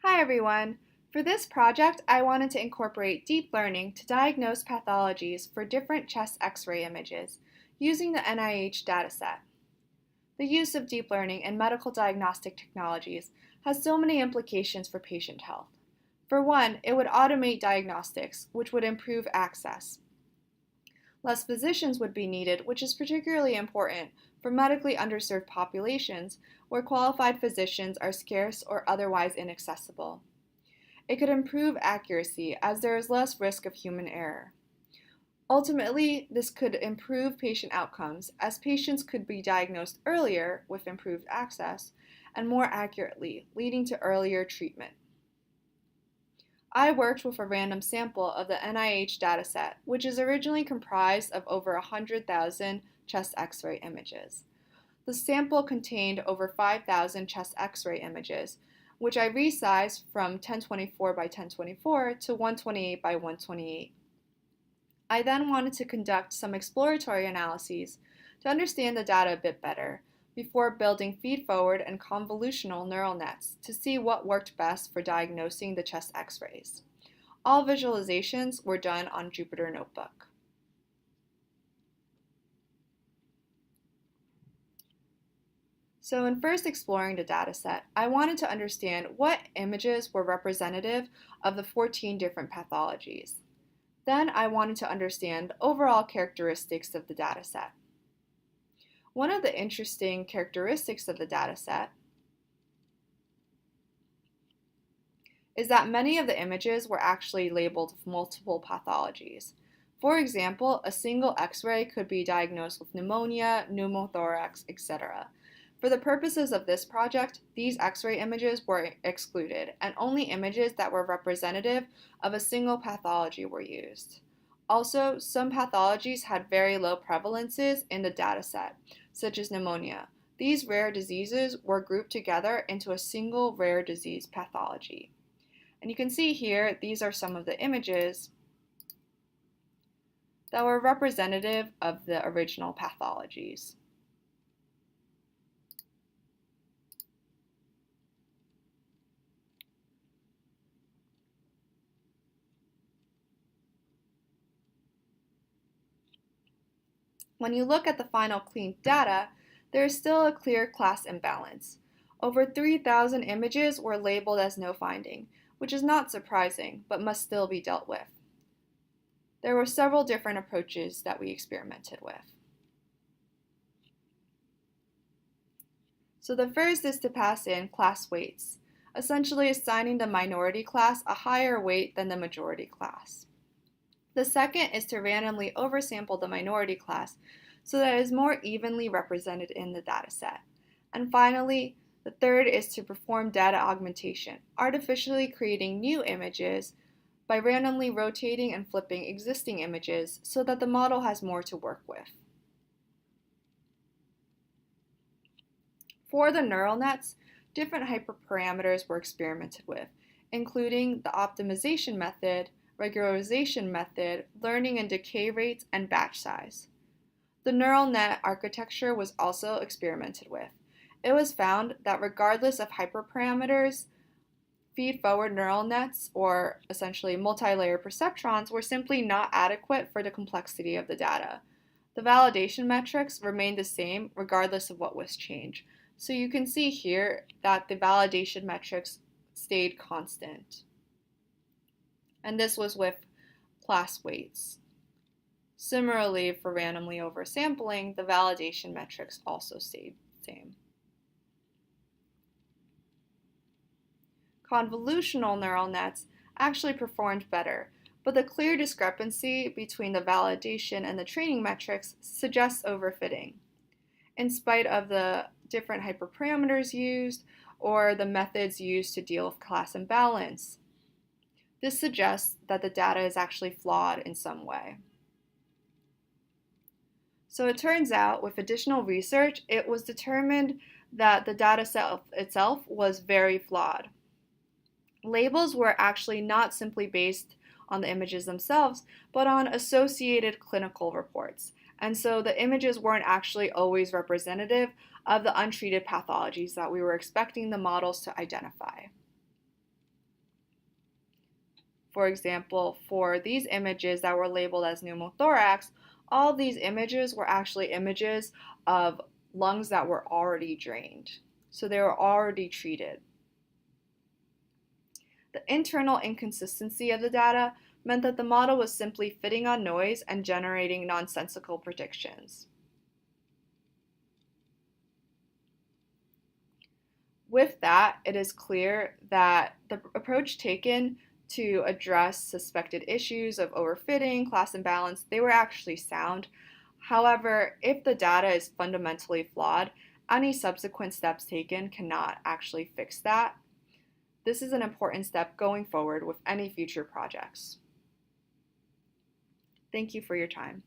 Hi everyone! For this project, I wanted to incorporate deep learning to diagnose pathologies for different chest X-ray images using the NIH dataset. The use of deep learning in medical diagnostic technologies has so many implications for patient health. For one, it would automate diagnostics, which would improve access. Less physicians would be needed, which is particularly important for medically underserved populations where qualified physicians are scarce or otherwise inaccessible. It could improve accuracy as there is less risk of human error. Ultimately, this could improve patient outcomes as patients could be diagnosed earlier with improved access and more accurately, leading to earlier treatment. I worked with a random sample of the NIH dataset, which is originally comprised of over 100,000 chest X-ray images. The sample contained over 5,000 chest X-ray images, which I resized from 1024 by 1024 to 128 by 128. I then wanted to conduct some exploratory analyses to understand the data a bit better before building feed-forward and convolutional neural nets to see what worked best for diagnosing the chest X-rays. All visualizations were done on Jupyter Notebook. So in first exploring the dataset, I wanted to understand what images were representative of the 14 different pathologies. Then I wanted to understand the overall characteristics of the dataset. One of the interesting characteristics of the dataset is that many of the images were actually labeled with multiple pathologies. For example, a single X-ray could be diagnosed with pneumonia, pneumothorax, etc. For the purposes of this project, these X-ray images were excluded, and only images that were representative of a single pathology were used. Also, some pathologies had very low prevalences in the dataset, such as pneumonia. These rare diseases were grouped together into a single rare disease pathology. And you can see here, these are some of the images that were representative of the original pathologies. When you look at the final clean data, there is still a clear class imbalance. Over 3,000 images were labeled as no finding, which is not surprising, but must still be dealt with. There were several different approaches that we experimented with. So the first is to pass in class weights, essentially assigning the minority class a higher weight than the majority class. The second is to randomly oversample the minority class so that it is more evenly represented in the dataset. And finally, the third is to perform data augmentation, artificially creating new images by randomly rotating and flipping existing images so that the model has more to work with. For the neural nets, different hyperparameters were experimented with, including the optimization method, regularization method, learning and decay rates, and batch size. The neural net architecture was also experimented with. It was found that regardless of hyperparameters, feed-forward neural nets, or essentially multi-layer perceptrons, were simply not adequate for the complexity of the data. The validation metrics remained the same regardless of what was changed. So you can see here that the validation metrics stayed constant. And this was with class weights. Similarly, for randomly oversampling, the validation metrics also stayed the same. Convolutional neural nets actually performed better, but the clear discrepancy between the validation and the training metrics suggests overfitting. In spite of the different hyperparameters used or the methods used to deal with class imbalance, this suggests that the data is actually flawed in some way. So it turns out, with additional research, it was determined that the data set itself was very flawed. Labels were actually not simply based on the images themselves, but on associated clinical reports. And so the images weren't actually always representative of the untreated pathologies that we were expecting the models to identify. For example, for these images that were labeled as pneumothorax, all these images were actually images of lungs that were already drained. So they were already treated. The internal inconsistency of the data meant that the model was simply fitting on noise and generating nonsensical predictions. With that, it is clear that the approach taken to address suspected issues of overfitting, class imbalance, they were actually sound. However, if the data is fundamentally flawed, any subsequent steps taken cannot actually fix that. This is an important step going forward with any future projects. Thank you for your time.